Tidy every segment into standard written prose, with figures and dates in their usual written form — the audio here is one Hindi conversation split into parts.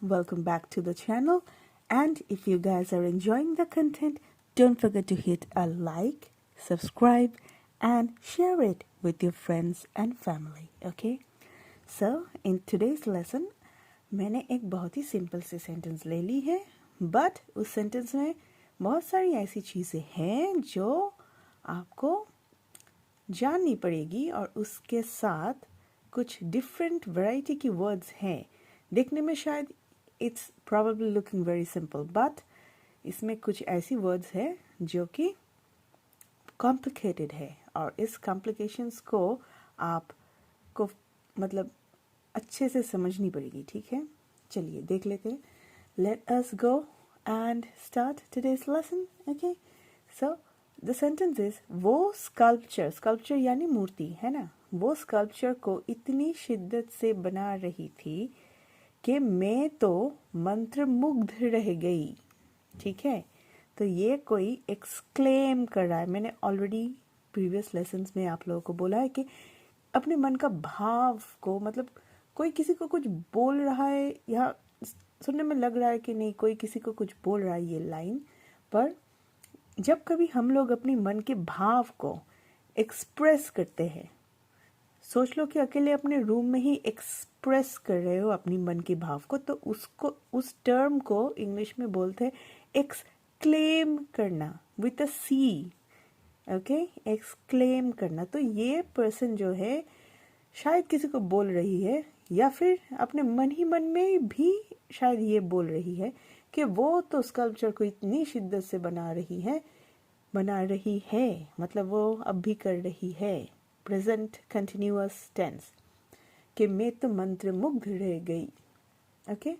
Welcome back to the channel, and if you guys are enjoying the content, don't forget to hit a like, subscribe and share it with your friends and family. Okay, so in today's lesson मैंने एक बहुत ही सिंपल सी सेंटेंस ले ली है, बट उस सेंटेंस में बहुत सारी ऐसी चीज़ें हैं जो आपको जाननी पड़ेगी और उसके साथ कुछ डिफरेंट वैरायटी की वर्ड्स हैं. देखने में शायद it's probably looking very simple, but इसमें कुछ ऐसी वर्ड्स हैं जो कि कॉम्प्लिकेटेड है और इस कॉम्प्लिकेशंस को आपको मतलब अच्छे से समझनी पड़ेगी. ठीक है, चलिए देख लेते हैं. Let us go and start today's lesson. Okay, so the sentence is वो स्कल्पचर यानी मूर्ति है ना, वो स्कल्पचर को इतनी शिद्दत से बना रही थी कि मैं तो मंत्रमुग्ध रह गई. ठीक है, तो ये कोई एक्सक्लेम कर रहा है. मैंने ऑलरेडी प्रीवियस लेसन्स में आप लोगों को बोला है कि अपने मन का भाव को, मतलब कोई किसी को कुछ बोल रहा है या सुनने में लग रहा है कि नहीं कोई किसी को कुछ बोल रहा है ये लाइन, पर जब कभी हम लोग अपनी मन के भाव को एक्सप्रेस करते हैं, सोच लो कि अकेले अपने रूम में ही एक्सप्रेस कर रहे हो अपनी मन के भाव को, तो उसको उस टर्म को इंग्लिश में बोलते हैं एक्सक्लेम करना with a C. Okay, exclaim करना. तो ये पर्सन जो है शायद किसी को बोल रही है या फिर अपने मन ही मन में भी शायद ये बोल रही है कि वो तो स्कल्पचर को इतनी शिद्दत से बना रही है, मतलब वो अब भी कर रही है. प्रेजेंट कंटिन्यूअस टेंस कि मैं तो मंत्रमुग्ध रह गई. ओके,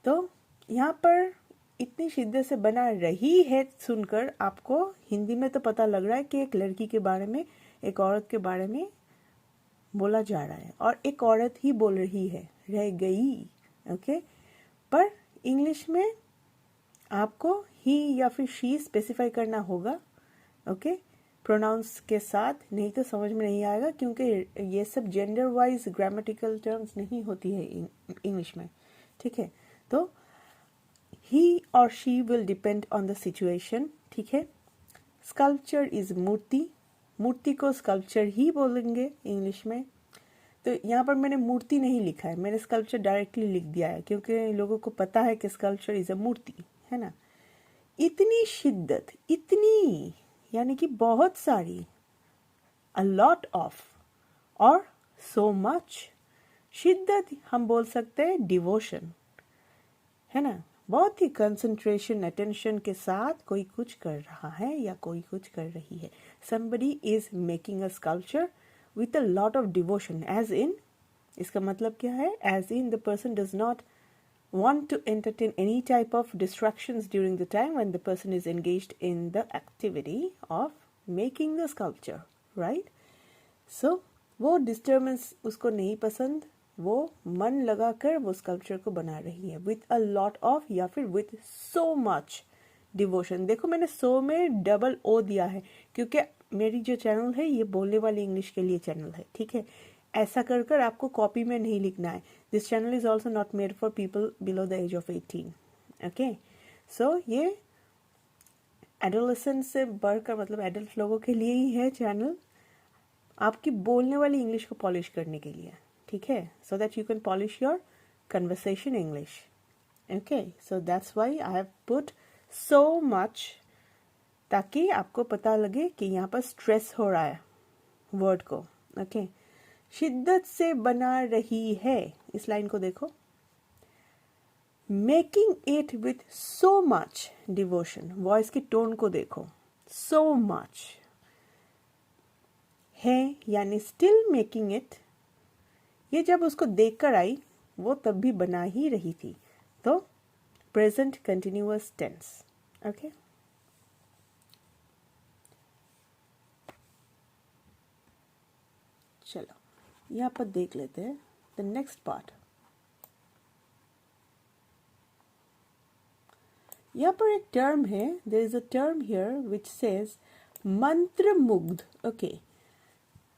तो यहाँ पर इतनी शिद्दत से बना रही है सुनकर आपको हिंदी में तो पता लग रहा है कि एक लड़की के बारे में, एक औरत के बारे में बोला जा रहा है और एक औरत ही बोल रही है रह गई. ओके, पर इंग्लिश में आपको ही या फिर शी स्पेसिफाई करना होगा. ओके, प्रोनाउंस के साथ, नहीं तो समझ में नहीं आएगा क्योंकि ये सब जेंडर वाइज ग्रामेटिकल टर्म्स नहीं होती है इंग्लिश में. ठीक है, तो ही और she will depend on the situation. ठीक है, स्कल्पचर इज मूर्ति को स्कल्पचर ही बोलेंगे इंग्लिश में. तो यहाँ पर मैंने मूर्ति नहीं लिखा है, मैंने स्कल्पचर डायरेक्टली लिख दिया है क्योंकि लोगों को पता है कि स्कल्पचर इज अ मूर्ति, है ना. इतनी शिद्दत, इतनी यानी कि बहुत सारी, अ लॉट ऑफ और सो मच. शिद्दत हम बोल सकते हैं डिवोशन, है ना. बहुत ही कंसंट्रेशन, अटेंशन के साथ कोई कुछ कर रहा है या कोई कुछ कर रही है. somebody is making a sculpture with a lot of devotion, as in, इसका मतलब क्या है, as in the person does not want to entertain any type of distractions during the time when the person is engaged in the activity of making the sculpture, right? So वो disturbance उसको नहीं पसंद, वो मन लगाकर वो स्कल्पचर को बना रही है with a lot of या फिर with so much devotion. देखो मैंने so में डबल ओ दिया है क्योंकि मेरी जो चैनल है ये बोलने वाली इंग्लिश के लिए चैनल है. ठीक है, ऐसा कर कर आपको कॉपी में नहीं लिखना है. This channel is also not made for people below the age of 18. Okay, so ये एडोलेसेंट से बढ़कर मतलब एडल्ट लोगों के लिए ही है चैनल, आपकी बोलने वाली इंग्लिश को पॉलिश करने के लिए. ठीक है, so that you can polish your conversation English. Okay, so that's why I have put so much, ताकि आपको पता लगे कि यहाँ पर स्ट्रेस हो रहा है वर्ड को. ओके, शिद्दत से बना रही है, इस लाइन को देखो. Making it with so much devotion, voice की टोन को देखो. सो मच है यानी स्टिल मेकिंग इट. ये जब उसको देखकर आई वो तब भी बना ही रही थी, तो प्रेजेंट कंटिन्यूअस टेंस. ओके, चलो यहाँ पर देख लेते हैं द नेक्स्ट पार्ट. यहाँ पर एक टर्म है, there is a term here which says मंत्रमुग्ध. Okay,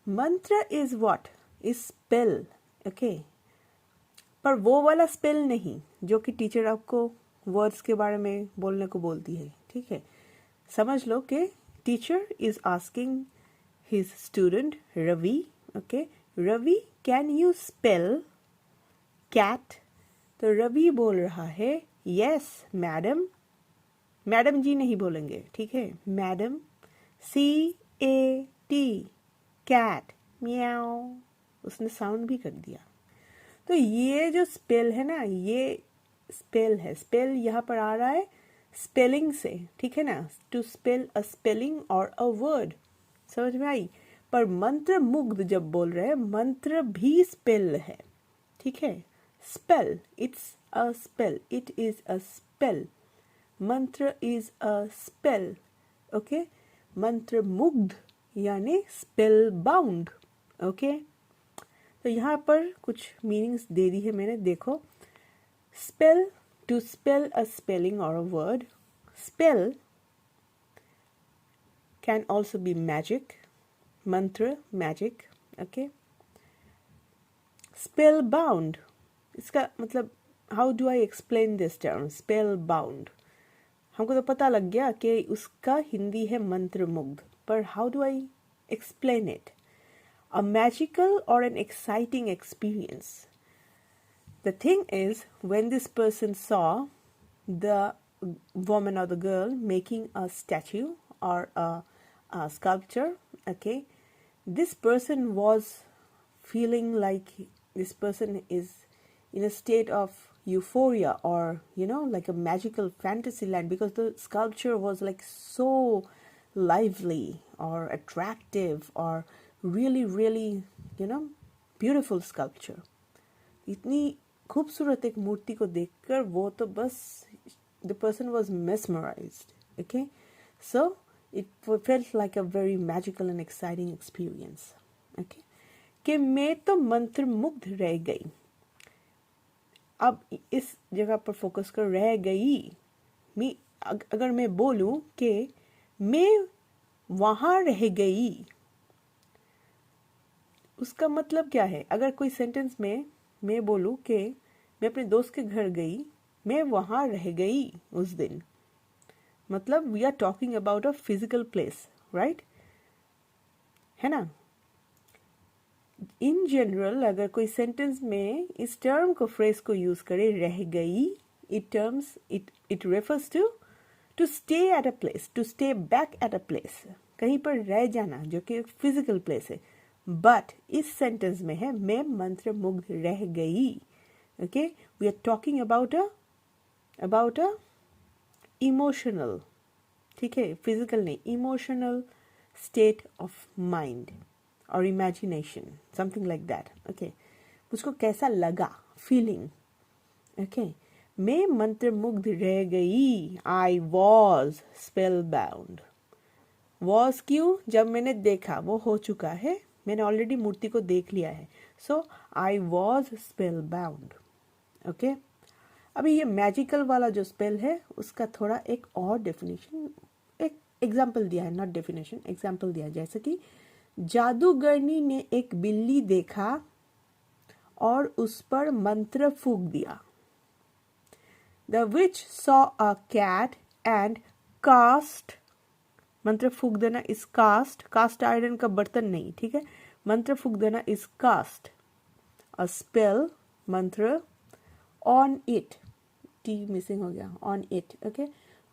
mantra is what? Is spell. Okay, पर वो वाला स्पेल नहीं जो कि टीचर आपको वर्ड्स के बारे में बोलने को बोलती है, ठीक है। समझ लो कि teacher is asking his student Ravi, okay, Ravi can you spell cat. तो रवि बोल रहा है यस मैडम, मैडम जी नहीं बोलेंगे, ठीक है, मैडम, CAT कैट, म्याओ, उसने साउंड भी कर दिया। तो ये जो स्पेल है ना, ये स्पेल है, स्पेल यहाँ पर आ रहा है स्पेलिंग से, ठीक है ना, टू स्पेल अ स्पेलिंग और अ वर्ड, समझ में आई। पर मंत्र मुग्ध जब बोल रहे हैं, मंत्र भी स्पेल है, ठीक है, spell, it's a spell, it is a spell, मंत्र इज अ स्पेल, ओके। मंत्र मुग्ध यानी स्पेल बाउंड, ओके। तो यहाँ पर कुछ मीनिंग्स दे दी है मैंने, देखो, spell, to spell a spelling और a word, spell can also be magic, मंत्र मैजिक, ओके। स्पेल बाउंड, इसका मतलब how do I explain this term spell bound. हमको तो पता लग गया कि उसका हिंदी है मंत्र मुग्ध, पर how do I explain it. A magical or an exciting experience. The thing is, when this person saw the woman or the girl making a statue or a sculpture, okay, this person was feeling like this person is in a state of euphoria or, you know, like a magical fantasy land, because the sculpture was like so lively or attractive or really really, you know, beautiful sculpture. इतनी खूबसूरत एक मूर्ति को देखकर वो तो बस the person was mesmerized, okay, so it felt like a very magical and exciting experience, okay. कि मैं तो मंत्र मुग्ध रह गई। अब इस जगह पर फोकस कर, रह गई, मैं अगर मैं बोलूं कि मैं वहां रह गई, उसका मतलब क्या है। अगर कोई सेंटेंस में मैं बोलूं कि मैं अपने दोस्त के घर गई, मैं वहां रह गई उस दिन, मतलब we are talking about a physical place, right, है ना। इन जनरल अगर कोई सेंटेंस में इस टर्म को, फ्रेज को यूज करे, रह गई, it refers to stay at a place, to stay back at a place, कहीं पर रह जाना जो कि फिजिकल प्लेस है। बट इस सेंटेंस में है मैं मंत्र मुग्ध रह गई, okay, we are talking about a emotional, ठीक है, फिजिकल नहीं, इमोशनल स्टेट ऑफ माइंड और imagination, something like that, okay. मुझको कैसा लगा, फीलिंग, ओके। मैं मंत्र मुग्ध रह गई, आई वॉज स्पेल बाउंड। वॉज क्यों, जब मैंने देखा, वो हो चुका है, मैंने ऑलरेडी मूर्ति को देख लिया है, so I was spell bound, okay. अभी ये मैजिकल वाला जो स्पेल है उसका थोड़ा एक और डेफिनेशन, एक एग्जाम्पल दिया है, नॉट डेफिनेशन, एग्जाम्पल दिया है। जैसे कि जादूगरनी ने एक बिल्ली देखा और उस पर मंत्र फूंक दिया। The witch saw a cat and cast, मंत्र फूंक देना इज कास्ट आयरन का बर्तन नहीं, ठीक है, मंत्र फूंक देना इज कास्ट अ स्पेल, मंत्र, ऑन इट, टी मिसिंग हो गया, ऑन इट, ओके।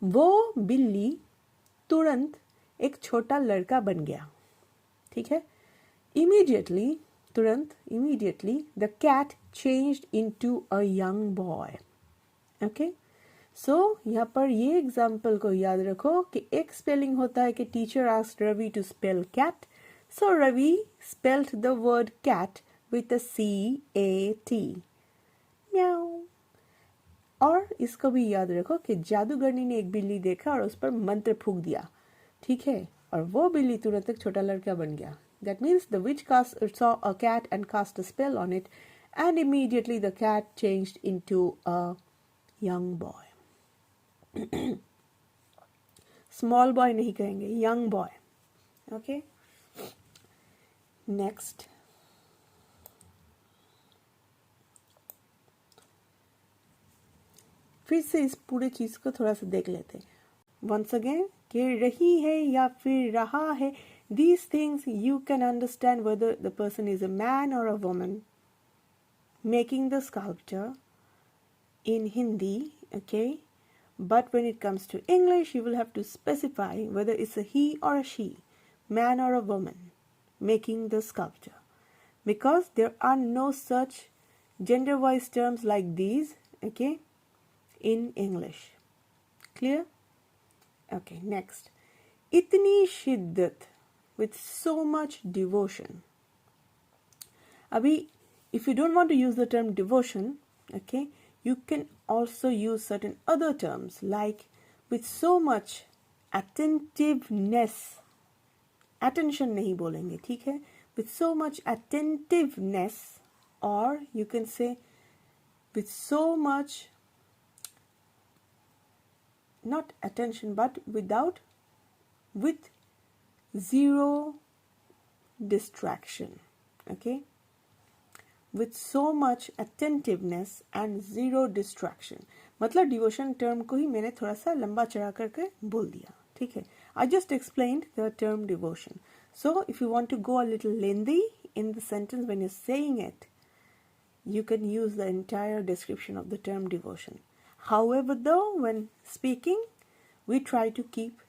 वो बिल्ली तुरंत एक छोटा लड़का बन गया, ठीक है। इमीडिएटली, तुरंत, immediately the cat changed into a young boy, okay. So यहाँ पर ये एग्जाम्पल को याद रखो कि एक स्पेलिंग होता है कि teacher asked Ravi to spell cat, so Ravi spelled the word cat with a CAT, म्याऊ। और इसको भी याद रखो कि जादूगरनी ने एक बिल्ली देखा और उस पर मंत्र फूंक दिया, ठीक है, और वो बिल्ली तुरंत एक छोटा लड़का बन गया। That means the witch saw a cat and cast a spell on it, and immediately the cat changed into a young boy. Small boy नहीं कहेंगे, young boy. Okay? Next. फिर से इस पूरे चीज को थोड़ा सा देख लेते हैं. Once again, कि रही है या फिर रहा है. These things you can understand whether the person is a man or a woman making the sculpture in Hindi, okay? But when it comes to English, you will have to specify whether it's a he or a she, man or a woman making the sculpture. Because there are no such gender-wise terms like these, okay, in English. Clear? Okay, next. Itni shiddat, with so much devotion. Abhi, if you don't want to use the term devotion, okay, you can also use certain other terms like with so much attentiveness. Attention nahi bolenge, theek hai? With so much attentiveness, or you can say with so much, not attention, but with zero distraction, okay? With so much attentiveness and zero distraction. मतलब डिवोशन टर्म को ही मैंने थोड़ा सा लंबा चढ़ा करके बोल दिया, ठीक है? I just explained the term devotion. So if you want to go a little lengthy in the sentence when you're saying it, you can use the entire description of the term devotion. However, though, when speaking, we try to keep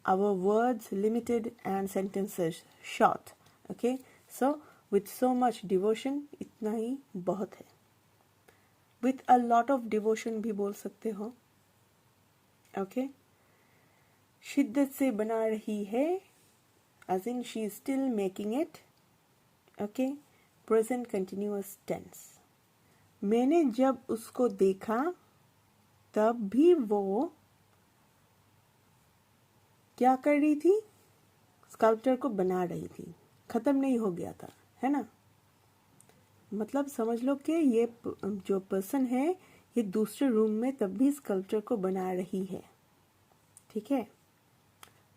our words limited and sentences short, okay? So with so much devotion, इतना ही बहुत है. With a lot of devotion भी बोल सकते हो, okay? शिद्दत से बना रही है, as in she is still making it, okay? Present continuous tense. मैंने जब उसको देखा, तब भी वो क्या कर रही थी? स्कल्पचर को बना रही थी. खत्म नहीं हो गया था, है ना? मतलब समझ लो कि ये जो पर्सन है, ये दूसरे रूम में तब भी स्कल्पचर को बना रही है, ठीक है?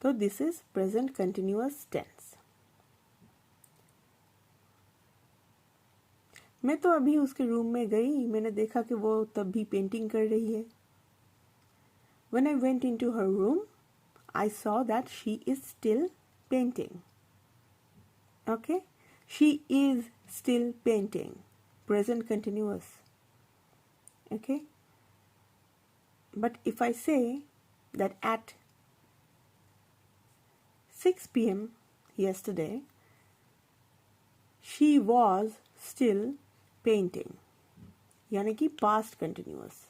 तो this is present continuous tense. मैं तो अभी उसके रूम में गई, मैंने देखा कि वो तब भी पेंटिंग कर रही है. When I went into her room, I saw that she is still painting. Okay? She is still painting. Present continuous. Okay? But if I say that at 6 p.m. yesterday, she was still painting. यानी कि past continuous.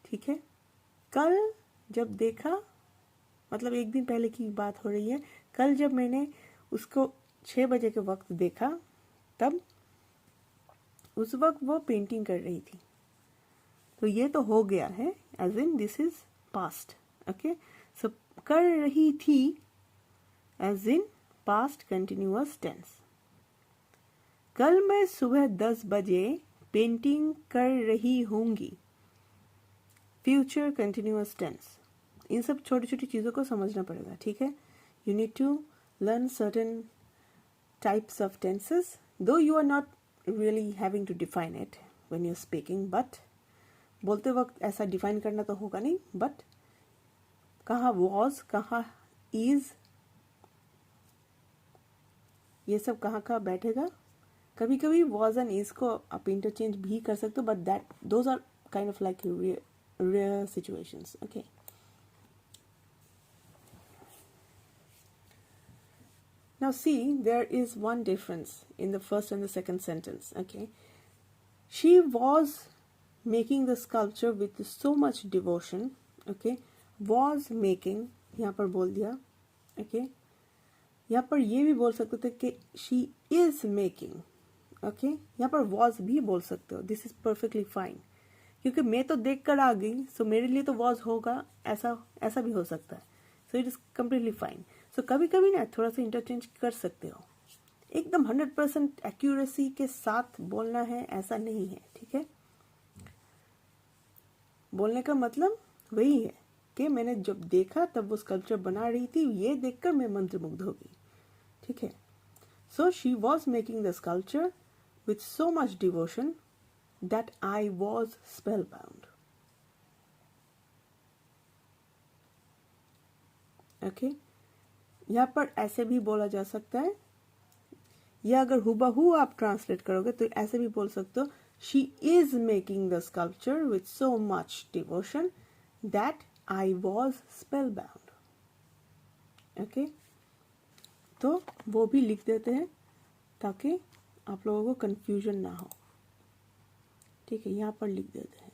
ठीक है? कल जब देखा, मतलब एक दिन पहले की बात हो रही है. कल जब मैंने उसको 6 बजे के वक्त देखा, तब उस वक्त वो पेंटिंग कर रही थी. तो ये तो हो गया है, as in this is past. Okay, so कर रही थी as in past continuous tense. कल मैं सुबह 10 बजे पेंटिंग कर रही होंगी. Future continuous tense. इन सब छोटी छोटी चीज़ों को समझना पड़ेगा, ठीक है? You need to learn certain types of tenses, though you are not really having to define it when you're speaking, but बोलते वक्त ऐसा डिफाइन करना तो होगा नहीं, but कहाँ was, कहाँ is, ये सब कहाँ कहाँ बैठेगा. कभी कभी was and is को आप इंटरचेंज भी कर सकते हो, but that those are kind of like rare situations. Okay. Now see, there is one difference in the first and the second sentence, okay? She was making the sculpture with so much devotion, okay? Was making, यहाँ पर बोल दिया, okay? यहाँ पर ये भी बोल सकते थे कि she is making, okay? यहाँ पर was भी बोल सकते हो. This is perfectly fine. क्योंकि मैं तो देख कर आ गई, so मेरे लिए तो was होगा, ऐसा भी हो सकता है. So it is completely fine. So कभी कभी ना थोड़ा सा इंटरचेंज कर सकते हो. एकदम 100% एक्यूरेसी के साथ बोलना है ऐसा नहीं है, ठीक है? बोलने का मतलब वही है कि मैंने जब देखा तब वो स्कल्पचर बना रही थी, ये देखकर मैं मंत्रमुग्ध हो गई, ठीक है? So she was making the sculpture with so much devotion that I was spell bound. Okay यहाँ पर ऐसे भी बोला जा सकता है, या अगर हुबहू आप ट्रांसलेट करोगे तो ऐसे भी बोल सकते हो, she is making the sculpture with so much devotion that I was spell bound. Okay, तो वो भी लिख देते हैं ताकि आप लोगों को कंफ्यूजन ना हो। ठीक है, यहाँ पर लिख देते हैं।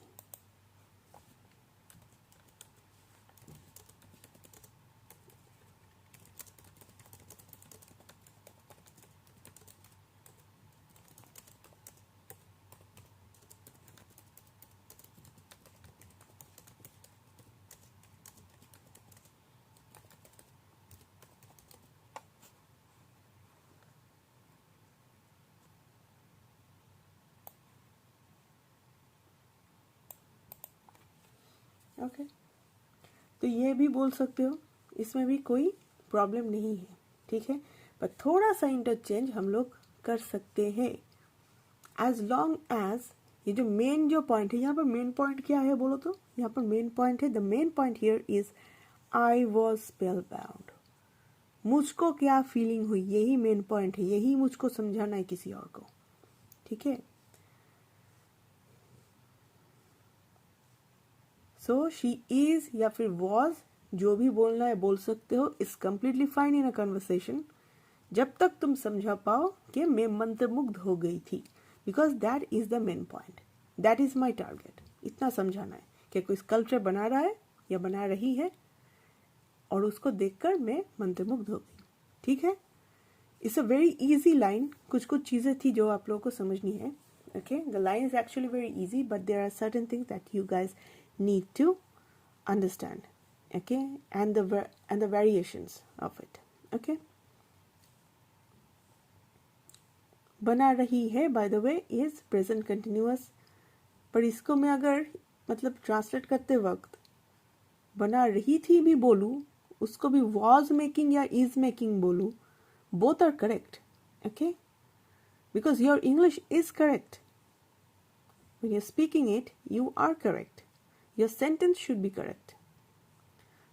ओके, तो ये भी बोल सकते हो, इसमें भी कोई प्रॉब्लम नहीं है। ठीक है, पर थोड़ा सा इंटरचेंज हम लोग कर सकते हैं, एज लॉन्ग एज ये जो मेन जो पॉइंट है, यहाँ पर मेन पॉइंट क्या है बोलो तो, यहाँ पर मेन पॉइंट है, the main point here is I was spell bound. मुझको क्या फीलिंग हुई, यही मेन पॉइंट है, यही मुझको समझाना है किसी और को। ठीक है, सो शी इज या फिर वॉज, जो भी बोलना है बोल सकते हो, is completely fine in a conversation, जब तक तुम समझा पाओ कि मैं मंत्रमुग्ध हो गई थी, because that is the main point, that is my target. इतना समझाना है कि कोई स्कल्पचर बना रहा है या बना रही है और उसको देखकर मैं मंत्रमुग्ध हो गई। ठीक है, it's a very easy line, कुछ कुछ चीज़ें थी जो आप लोगों को समझनी है। Okay, the line is actually very easy, but there are certain things that you guys need to understand, okay, and the variations of it. Okay, बना रही है by the way is present continuous, पर इसको मैं अगर मतलब ट्रांसलेट करते वक्त बना रही थी भी बोलूँ, उसको भी was making या is making बोलूँ, both are correct. Okay, because your English is correct. When you're speaking it, you are correct. Your sentence should be correct.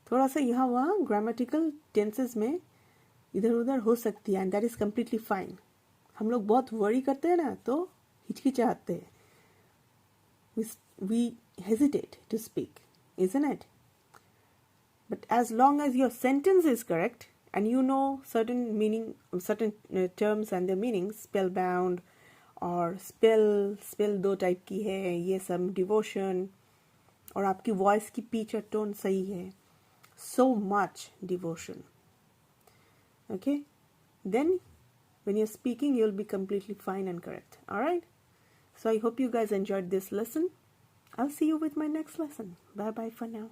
थोड़ा सा यहाँ वहाँ ग्रामेटिकल टेंसेस में इधर उधर हो सकती है, and that is completely fine. हम लोग बहुत वरी करते हैं ना, तो हिचकिचाते हैं, we hesitate to speak, isn't it? But as long as your sentence is correct and you know certain meaning, certain terms and their meanings, spellbound और spell दो टाइप की है, ये सब डिवोशन, और आपकी वॉइस की पिच और टोन सही है, so much devotion, okay, then when you're speaking you'll be completely fine and correct. All right, so I hope you guys enjoyed this lesson. I'll see you with my next lesson. Bye bye for now.